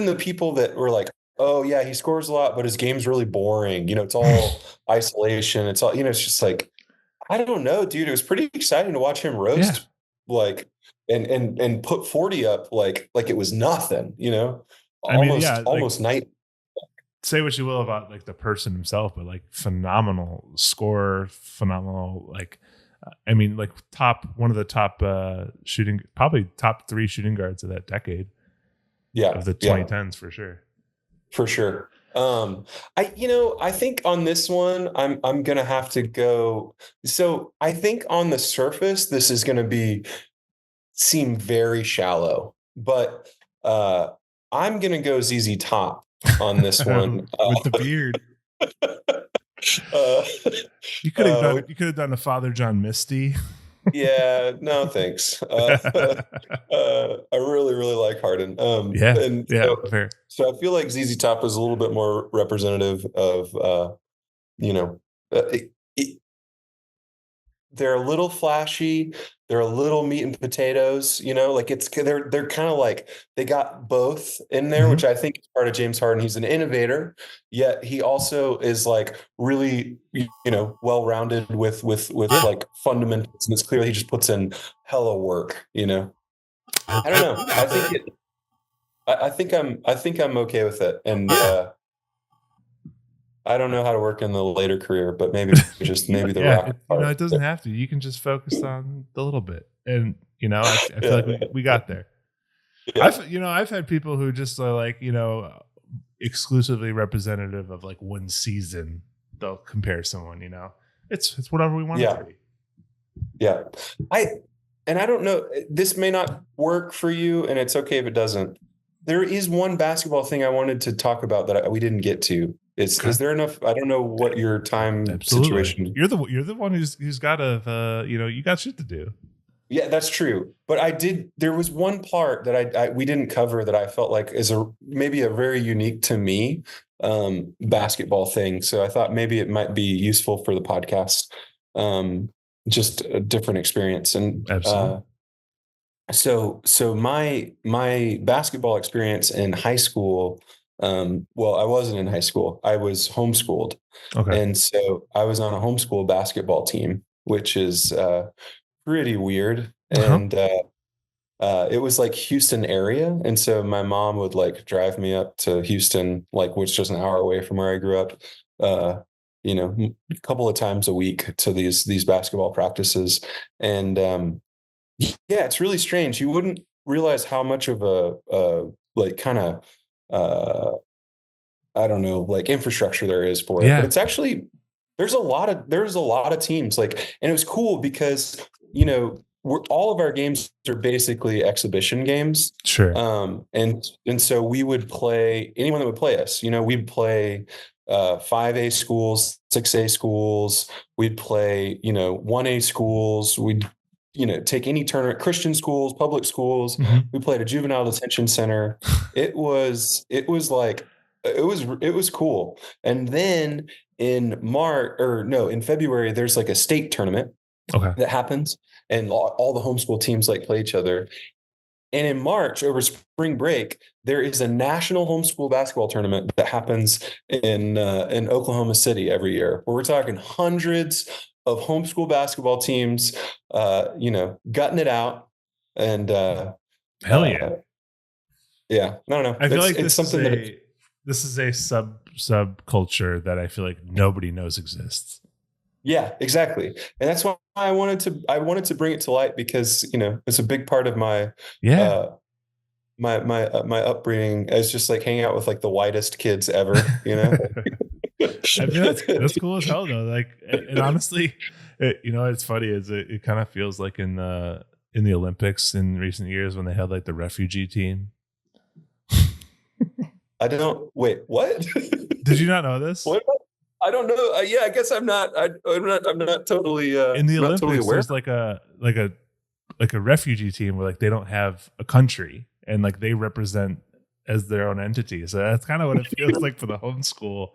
S2: the people that were like, oh yeah, he scores a lot, but his game's really boring. It's all isolation. It's all, it's just like, I don't know, dude. It was pretty exciting to watch him
S1: yeah.
S2: roast like and put 40 up like it was nothing,
S1: I mean,
S2: almost
S1: yeah, like
S2: almost night.
S1: say what you will about like the person himself, but like phenomenal scorer, phenomenal like I mean like one of the top shooting, probably top 3 shooting guards of that decade
S2: Yeah,
S1: of the
S2: yeah,
S1: 2010s for sure.
S2: for sure. I think on this one, I'm gonna have to go. So I think on the surface, this is gonna seem very shallow, but I'm gonna go ZZ Top on this one.
S1: With the beard.
S2: Uh,
S1: You could have
S2: which
S1: done a Father John Misty.
S2: Yeah, no, thanks. I really, really like Harden.
S1: Yeah,
S2: And
S1: yeah,
S2: so,
S1: fair.
S2: so I feel like ZZ Top is a little bit more representative of, you know, uh, it, it, they're a little flashy. They're a little meat and potatoes, like they're kind of like they got both in there,
S1: Mhm.
S2: which I think is part of James Harden. He's an innovator, yet he also is like really, well-rounded with
S1: Yeah.
S2: like fundamentals. And it's clear he. Just puts in hella work, I don't know. I think I'm okay with it. And I don't know how to work in the later career, but maybe the
S1: Yeah,
S2: rocket
S1: it
S2: part.
S1: doesn't have to. You can just focus on the little bit, and I feel like
S2: Yeah,
S1: we got there.
S2: yeah.
S1: I've had people who just are like exclusively representative of like one season. They'll compare someone. It's whatever we want it to
S2: Yeah.
S1: be.
S2: Yeah. I and I don't know, this may not work for you and it's okay if it doesn't. There is one basketball thing I wanted to talk about that we didn't get to.
S1: Okay,
S2: Is there enough? I don't know what your time
S1: absolutely.
S2: situation.
S1: You're the one who's got a you got shit to do.
S2: Yeah, that's true. But there was one part that we didn't cover that I felt like is maybe a very unique to me basketball thing. So I thought maybe it might be useful for the podcast. Um, just a different experience. And
S1: Absolutely.
S2: so my basketball experience in high school, well, I wasn't in high school. I was homeschooled.
S1: Okay.
S2: And so I was on a homeschool basketball team, which is pretty weird.
S1: Uh-huh.
S2: And it was like Houston area. And so my mom would like drive me up to Houston, like which is just an hour away from where I grew up, uh, a couple of times a week to these basketball practices. And yeah, it's really strange. You wouldn't realize how much of a like kind of uh, I don't know, like infrastructure there is for it. But
S1: Yeah.
S2: it's actually there's a lot of teams like, and it was cool because all of our games are basically exhibition games.
S1: Sure.
S2: And so we would play anyone that would play us. We'd play 5A schools, 6A schools. We'd play 1A schools. We'd take any tournament, Christian schools, public schools.
S1: Mhm.
S2: We played a juvenile detention center. It was cool. And then in March, or no, in February, there's like a state tournament
S1: Okay.
S2: that happens, and all the homeschool teams like play each other. And in March, over spring break, there is a national homeschool basketball tournament that happens in Oklahoma City every year, where we're talking hundreds of homeschool basketball teams, gutting it out. And
S1: Hell yeah.
S2: yeah, I don't know.
S1: I feel like
S2: It's something that
S1: this is a subculture that I feel like nobody knows exists.
S2: yeah, exactly. And that's why I wanted to bring it to light because, it's a big part of my
S1: Yeah.
S2: uh my upbringing as just like hanging out with like the whitest kids ever.
S1: I mean that's cool as hell though. Like, and honestly, It's funny is it kind of feels like in the Olympics in recent years when they had like the refugee team.
S2: I don't wait. What?
S1: Did you not know this?
S2: What? I don't know. Yeah, I guess I'm not. I'm not. I'm not totally.
S1: In the
S2: not
S1: Olympics,
S2: totally aware.
S1: there's like a refugee team where like they don't have a country and like they represent as their own entity. So that's kind of what it feels like for the homeschool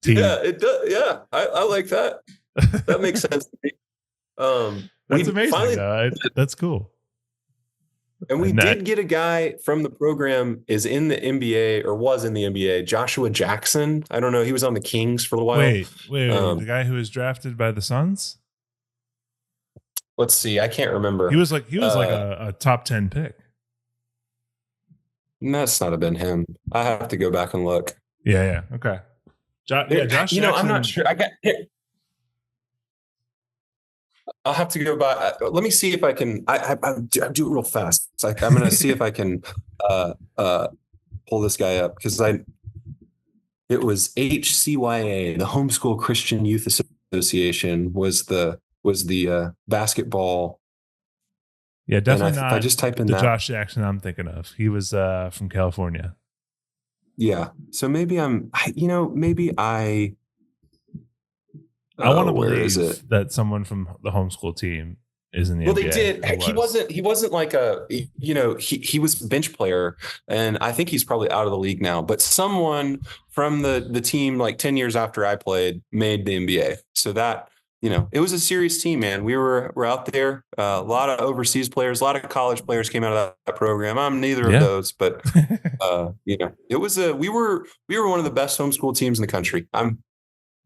S1: team.
S2: Yeah, it does. Yeah, I like that. That makes sense to me.
S1: That's amazing. That's cool.
S2: And we did get a guy from the program is in the NBA or was in the NBA, Joshua Jackson. I don't know. He was on the Kings for a while.
S1: Wait. The guy who was drafted by the Suns?
S2: Let's see. I can't remember.
S1: He was like a top 10 pick.
S2: That's not have been him. I have to go back and look.
S1: Yeah. Okay. Josh Jackson,
S2: I'm not sure. I'll have to go by. Let me see if I can. I do it real fast. It's like I'm going to see if I can pull this guy up because it was HCYA, the Homeschool Christian Youth Association, was the basketball.
S1: Yeah, definitely not.
S2: If I just type in
S1: the
S2: that,
S1: Josh Jackson I'm thinking of. He was from California.
S2: Yeah, so maybe I
S1: want to believe that someone from the homeschool team is in the NBA.
S2: They did. He wasn't like he was a bench player, and I think he's probably out of the league now. But someone from the team like 10 years after I played made the NBA. So that, it was a serious team, man. We were out there. A lot of overseas players, a lot of college players came out of that program. I'm neither of those, but it was we were one of the best homeschool teams in the country. I'm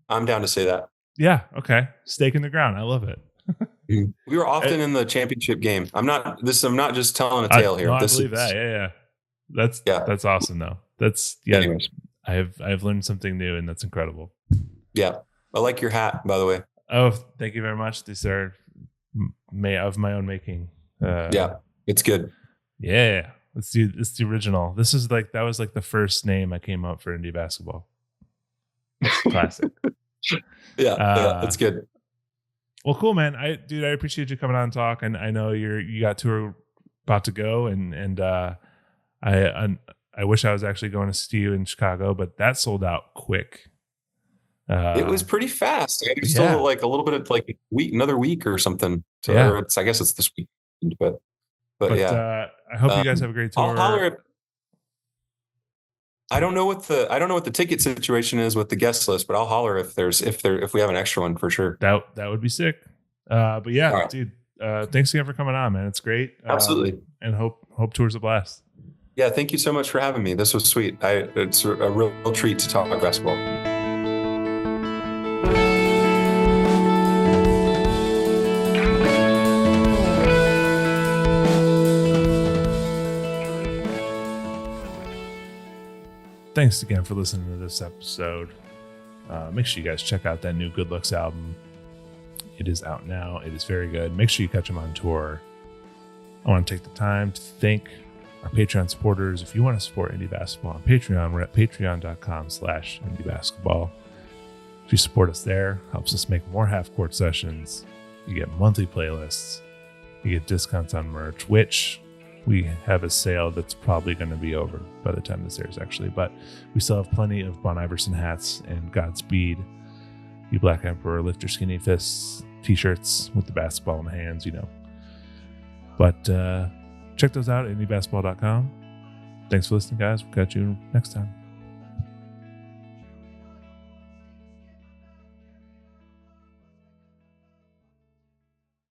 S2: down to say that.
S1: Yeah. Okay. Stake in the ground. I love it.
S2: We were often in the championship game. I'm not just telling a tale here.
S1: No, I believe that. Yeah. That's awesome though. Anyways. I've learned something new and that's incredible.
S2: Yeah. I like your hat, by the way.
S1: Oh, thank you very much. These are of my own making.
S2: Yeah, it's good.
S1: Yeah. It's the original. That was like the first name I came up for indie basketball. Classic.
S2: Yeah, it's good.
S1: Well, cool, man. I appreciate you coming on and talk. And I know you got tour about to go, and I wish I was actually going to see you in Chicago, but that sold out quick.
S2: It was pretty fast. It's still like a little bit of like another week or something. So I guess it's this week, but yeah.
S1: I hope you guys have a great tour.
S2: I'll holler I don't know what the ticket situation is with the guest list, but I'll holler if we have an extra one for sure.
S1: That would be sick. But yeah, right. Dude, thanks again for coming on, man. It's great.
S2: Absolutely.
S1: And hope tour's a blast.
S2: Yeah, thank you so much for having me. This was sweet. It's a real treat to talk about basketball.
S1: Thanks again for listening to this episode. Make sure you guys check out that new Good Looks album. It is out now. It is very good. Make sure you catch them on tour. I want to take the time to thank our Patreon supporters. If you want to support indie basketball on Patreon, we're at patreon.com/indie basketball. If you support us there, helps us make more half-court sessions. You get monthly playlists. You get discounts on merch, which we have a sale that's probably going to be over by the time this airs, actually. But we still have plenty of Bon Iverson hats and Godspeed, You Black Emperor, Lift Your Skinny Fists t-shirts with the basketball in the hands, But check those out at indiebasketball.com. Thanks for listening, guys. We'll catch you next time.